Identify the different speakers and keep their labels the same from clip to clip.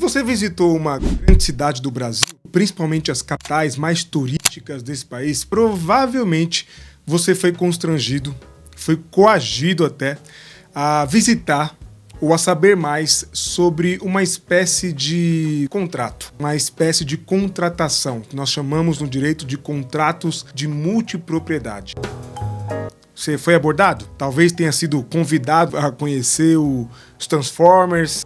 Speaker 1: Você visitou uma grande cidade do Brasil, principalmente as capitais mais turísticas desse país, provavelmente você foi constrangido, foi coagido até a visitar ou a saber mais sobre uma espécie de contrato, uma espécie de contratação, que nós chamamos no direito de contratos de multipropriedade. Você foi abordado? Talvez tenha sido convidado a conhecer os Transformers,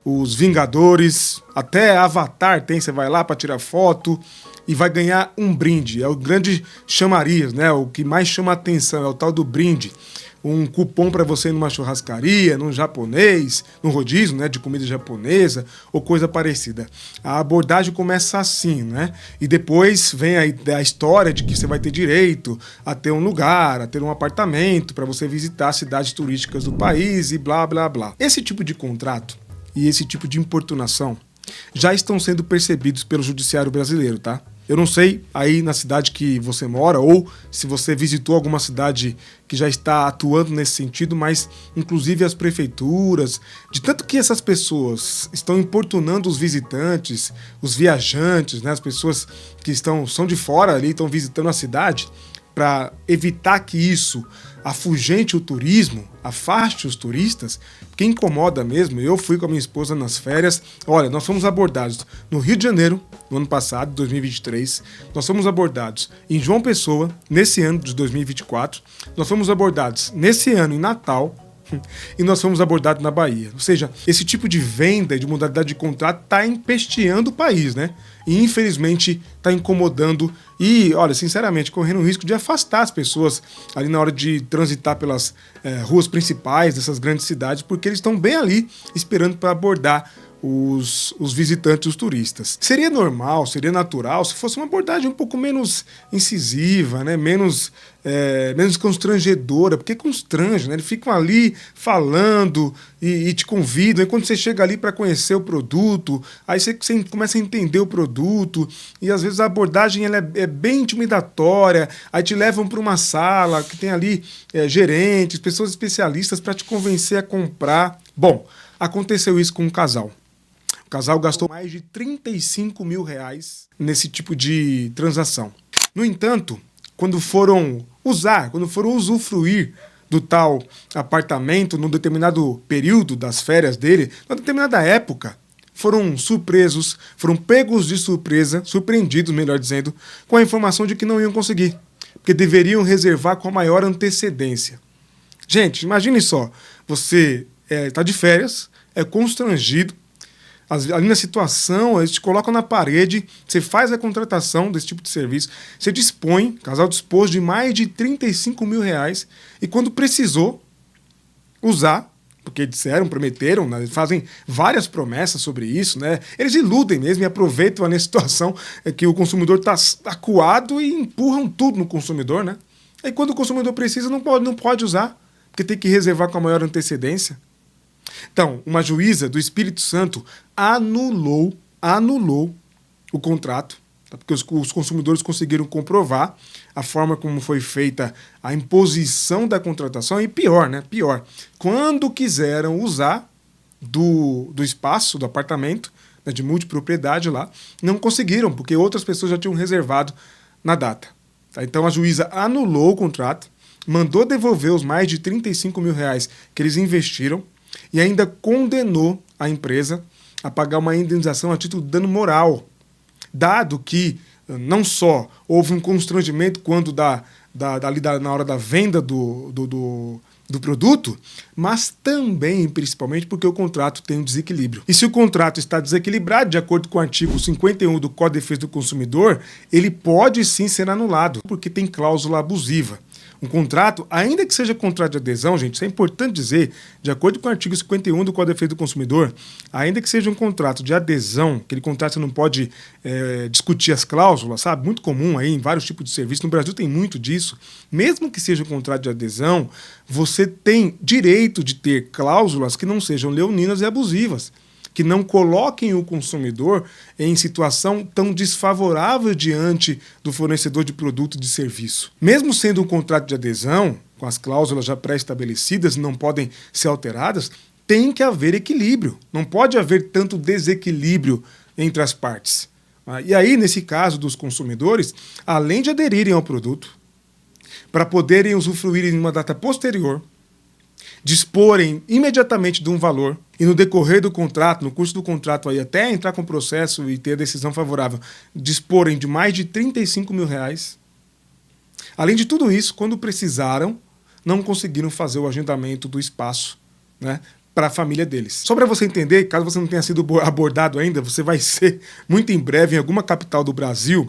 Speaker 1: os Vingadores, até Avatar tem, você vai lá para tirar foto e vai ganhar um brinde. É o grande chamariz, né? O que mais chama a atenção é o tal do brinde. Um cupom para você ir numa churrascaria, num japonês, num rodízio, né, de comida japonesa ou coisa parecida. A abordagem começa assim, né? E depois vem a história de que você vai ter direito a ter um lugar, a ter um apartamento para você visitar cidades turísticas do país e blá, blá, blá. Esse tipo de contrato e esse tipo de importunação já estão sendo percebidos pelo judiciário brasileiro, tá? Eu não sei aí na cidade que você mora ou se você visitou alguma cidade que já está atuando nesse sentido, mas inclusive as prefeituras, de tanto que essas pessoas estão importunando os visitantes, os viajantes, né, as pessoas que são de fora ali, estão visitando a cidade, para evitar que isso afugente o turismo, afaste os turistas, que incomoda mesmo. Eu fui com a minha esposa nas férias. Olha, nós fomos abordados no Rio de Janeiro, no ano passado, 2023. Nós fomos abordados em João Pessoa, nesse ano de 2024. Nós fomos abordados nesse ano em Natal. E nós fomos abordados na Bahia. Ou seja, esse tipo de venda e de modalidade de contrato está empesteando o país, né? E infelizmente está incomodando e, olha, sinceramente, correndo o risco de afastar as pessoas ali na hora de transitar pelas ruas principais dessas grandes cidades, porque eles estão bem ali esperando para abordar os visitantes, os turistas. Seria normal, seria natural se fosse uma abordagem um pouco menos incisiva, né? menos constrangedora, porque constrange, né? Eles ficam ali falando e te convidam, e quando você chega ali para conhecer o produto, aí você começa a entender o produto, e às vezes a abordagem ela é bem intimidatória, aí te levam para uma sala que tem ali gerentes, pessoas especialistas para te convencer a comprar. Bom, aconteceu isso com um casal. O casal gastou mais de R$35 mil nesse tipo de transação. No entanto, quando foram usufruir do tal apartamento num determinado período das férias dele, numa determinada época, foram surpresos, foram pegos de surpresa, surpreendidos, melhor dizendo, com a informação de que não iam conseguir, porque deveriam reservar com a maior antecedência. Gente, imagine só, você está de férias, é constrangido, ali na situação, eles te colocam na parede, você faz a contratação desse tipo de serviço, você dispõe, o casal dispôs de mais de R$35 mil, e quando precisou usar, porque disseram, prometeram, né, fazem várias promessas sobre isso, né, eles iludem mesmo e aproveitam a situação que o consumidor está acuado e empurram tudo no consumidor, né? Aí quando o consumidor precisa, não pode usar, porque tem que reservar com a maior antecedência. Então, uma juíza do Espírito Santo anulou o contrato, tá? Porque os consumidores conseguiram comprovar a forma como foi feita a imposição da contratação e pior, né? Pior, quando quiseram usar do espaço, do apartamento, né, de multipropriedade lá, não conseguiram, porque outras pessoas já tinham reservado na data. Tá? Então a juíza anulou o contrato, mandou devolver os mais de R$35 mil que eles investiram, e ainda condenou a empresa a pagar uma indenização a título de dano moral, dado que não só houve um constrangimento quando na hora da venda do produto, mas também, principalmente, porque o contrato tem um desequilíbrio. E se o contrato está desequilibrado, de acordo com o artigo 51 do Código de Defesa do Consumidor, ele pode sim ser anulado, porque tem cláusula abusiva. Um contrato, ainda que seja contrato de adesão, gente, isso é importante dizer, de acordo com o artigo 51 do Código de Defesa do Consumidor, ainda que seja um contrato de adesão, aquele contrato você não pode discutir as cláusulas, sabe? Muito comum aí em vários tipos de serviço, no Brasil tem muito disso. Mesmo que seja um contrato de adesão, você tem direito de ter cláusulas que não sejam leoninas e abusivas, que não coloquem o consumidor em situação tão desfavorável diante do fornecedor de produto e de serviço. Mesmo sendo um contrato de adesão, com as cláusulas já pré-estabelecidas e não podem ser alteradas, tem que haver equilíbrio. Não pode haver tanto desequilíbrio entre as partes. E aí, nesse caso dos consumidores, além de aderirem ao produto, para poderem usufruir em uma data posterior, disporem imediatamente de um valor e no decorrer do contrato, no curso do contrato, aí, até entrar com o processo e ter a decisão favorável, disporem de mais de R$35 mil. Além de tudo isso, quando precisaram, não conseguiram fazer o agendamento do espaço, né, para a família deles. Só para você entender, caso você não tenha sido abordado ainda, você vai ser muito em breve em alguma capital do Brasil.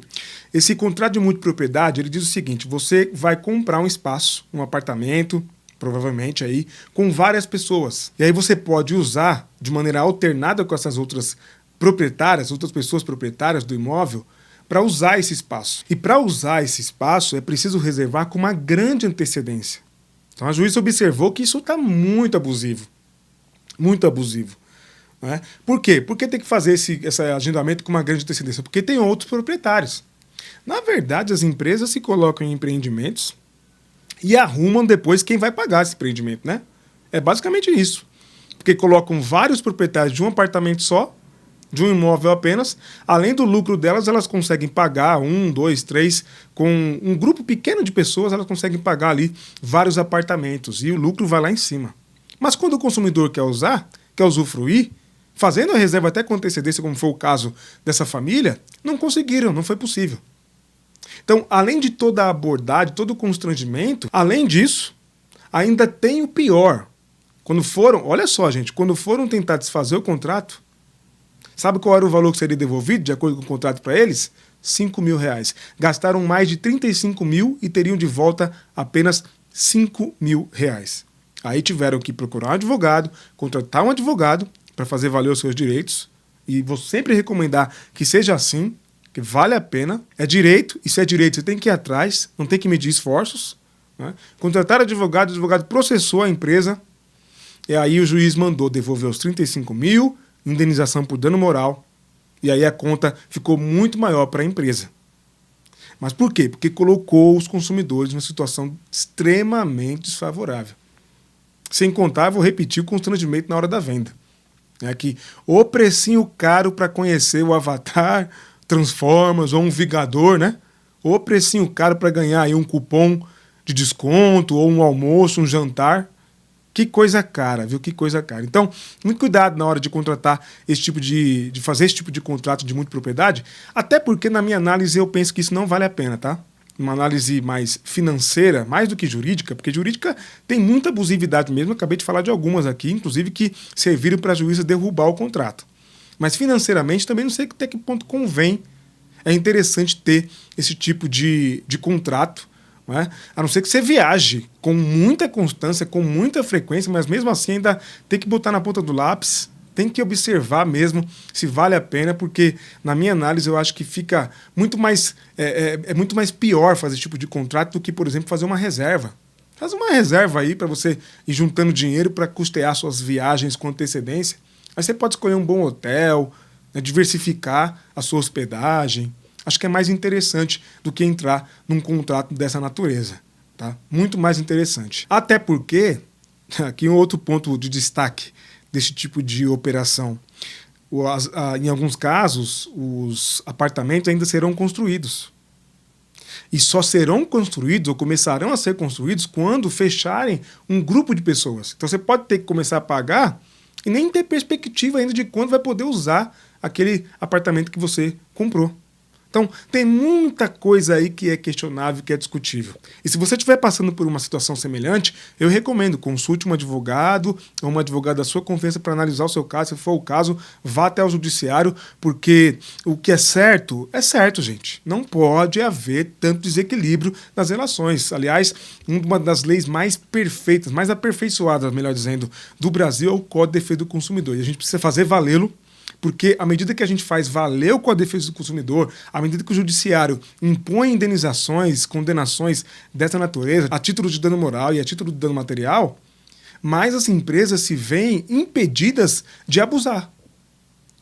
Speaker 1: Esse contrato de multipropriedade, ele diz o seguinte: você vai comprar um espaço, um apartamento, provavelmente aí, com várias pessoas. E aí você pode usar de maneira alternada com essas outras proprietárias, outras pessoas proprietárias do imóvel, para usar esse espaço. E para usar esse espaço é preciso reservar com uma grande antecedência. Então a juíza observou que isso está muito abusivo. Muito abusivo. Né? Por quê? Por que tem que fazer esse agendamento com uma grande antecedência? Porque tem outros proprietários. Na verdade, as empresas se colocam em empreendimentos e arrumam depois quem vai pagar esse empreendimento, né? É basicamente isso. Porque colocam vários proprietários de um apartamento só, de um imóvel apenas. Além do lucro delas, elas conseguem pagar 1, 2, 3, com um grupo pequeno de pessoas, elas conseguem pagar ali vários apartamentos e o lucro vai lá em cima. Mas quando o consumidor quer usar, quer usufruir, fazendo a reserva até com antecedência, como foi o caso dessa família, não conseguiram, não foi possível. Então, além de toda a abordagem, todo o constrangimento, além disso, ainda tem o pior. Quando foram, olha só, gente, quando foram tentar desfazer o contrato, sabe qual era o valor que seria devolvido, de acordo com o contrato para eles? R$5 mil. Gastaram mais de 35 mil e teriam de volta apenas R$5 mil. Aí tiveram que procurar um advogado, contratar um advogado para fazer valer os seus direitos. E vou sempre recomendar que seja assim, que vale a pena. É direito, e se é direito você tem que ir atrás, não tem que medir esforços. Né? Contrataram advogado, o advogado processou a empresa, e aí o juiz mandou devolver os 35 mil, indenização por dano moral, e aí a conta ficou muito maior para a empresa. Mas por quê? Porque colocou os consumidores numa situação extremamente desfavorável. Sem contar, vou repetir o constrangimento na hora da venda. É que o precinho caro para conhecer o Avatar, Transformers ou um Vingador, né? O precinho caro para ganhar aí um cupom de desconto ou um almoço, um jantar. Que coisa cara, viu? Que coisa cara. Então, muito cuidado na hora de contratar esse tipo de fazer esse tipo de contrato de multipropriedade, até porque na minha análise eu penso que isso não vale a pena, tá? Uma análise mais financeira, mais do que jurídica, porque jurídica tem muita abusividade mesmo, eu acabei de falar de algumas aqui, inclusive que serviram para a juíza derrubar o contrato. Mas financeiramente também não sei até que ponto convém, é interessante ter esse tipo de contrato, não é? A não ser que você viaje com muita constância, com muita frequência, mas mesmo assim ainda tem que botar na ponta do lápis, tem que observar mesmo se vale a pena, porque na minha análise eu acho que fica muito mais muito mais pior fazer esse tipo de contrato do que, por exemplo, fazer uma reserva. Faz uma reserva aí para você ir juntando dinheiro para custear suas viagens com antecedência. Aí você pode escolher um bom hotel, né, diversificar a sua hospedagem. Acho que é mais interessante do que entrar num contrato dessa natureza. Tá? Muito mais interessante. Até porque, aqui um outro ponto de destaque desse tipo de operação. Em alguns casos, os apartamentos ainda serão construídos. E só serão construídos ou começarão a ser construídos quando fecharem um grupo de pessoas. Então você pode ter que começar a pagar e nem ter perspectiva ainda de quando vai poder usar aquele apartamento que você comprou. Então, tem muita coisa aí que é questionável, que é discutível. E se você estiver passando por uma situação semelhante, eu recomendo, consulte um advogado ou uma advogada da sua confiança para analisar o seu caso. Se for o caso, vá até o judiciário, porque o que é certo, gente. Não pode haver tanto desequilíbrio nas relações. Aliás, uma das leis mais perfeitas, mais aperfeiçoadas, melhor dizendo, do Brasil é o Código de Defesa do Consumidor. E a gente precisa fazer valê-lo, porque à medida que a gente faz valer o Código de Defesa do Consumidor, à medida que o judiciário impõe indenizações, condenações dessa natureza, a título de dano moral e a título de dano material, mais as empresas se veem impedidas de abusar.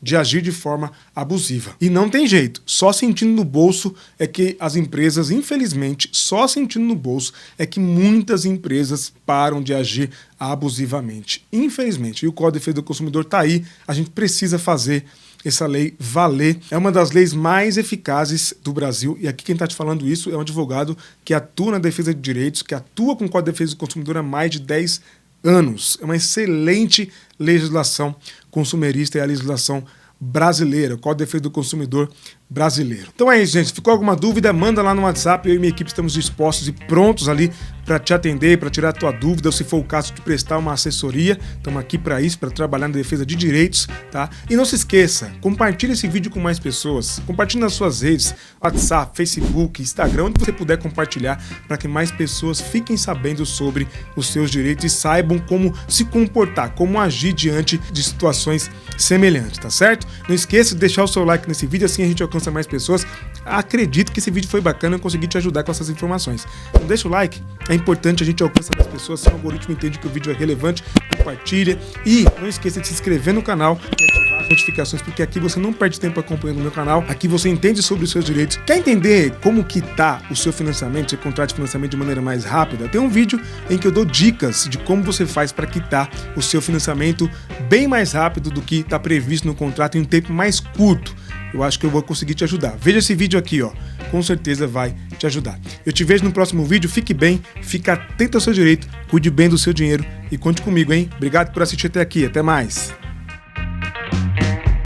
Speaker 1: de agir de forma abusiva. E não tem jeito, só sentindo no bolso é que as empresas, infelizmente, só sentindo no bolso é que muitas empresas param de agir abusivamente. Infelizmente. E o Código de Defesa do Consumidor está aí, a gente precisa fazer essa lei valer. É uma das leis mais eficazes do Brasil, e aqui quem está te falando isso é um advogado que atua na defesa de direitos, que atua com o Código de Defesa do Consumidor há mais de 10 anos. É uma excelente legislação consumerista e a legislação brasileira, o Código de Defesa do Consumidor brasileiro. Então é isso, gente. Se ficou alguma dúvida, manda lá no WhatsApp. Eu e minha equipe estamos dispostos e prontos ali para te atender, para tirar a tua dúvida, ou se for o caso de prestar uma assessoria. Estamos aqui para isso, para trabalhar na defesa de direitos, tá? E não se esqueça, compartilhe esse vídeo com mais pessoas, compartilhe nas suas redes, WhatsApp, Facebook, Instagram, onde você puder compartilhar, para que mais pessoas fiquem sabendo sobre os seus direitos e saibam como se comportar, como agir diante de situações semelhantes, tá certo? Não esqueça de deixar o seu like nesse vídeo, assim a gente alcança mais pessoas. Acredito que esse vídeo foi bacana e eu consegui te ajudar com essas informações. Então deixa o like, é importante, a gente alcança mais pessoas, se o algoritmo entende que o vídeo é relevante, compartilha e não esqueça de se inscrever no canal e ativar as notificações, porque aqui você não perde tempo acompanhando o meu canal, aqui você entende sobre os seus direitos. Quer entender como quitar o seu financiamento, seu contrato de financiamento de maneira mais rápida? Tem um vídeo em que eu dou dicas de como você faz para quitar o seu financiamento bem mais rápido do que está previsto no contrato em um tempo mais curto. Eu acho que eu vou conseguir te ajudar. Veja esse vídeo aqui, ó. Com certeza vai te ajudar. Eu te vejo no próximo vídeo. Fique bem, fique atento ao seu direito, cuide bem do seu dinheiro e conte comigo, hein? Obrigado por assistir até aqui. Até mais.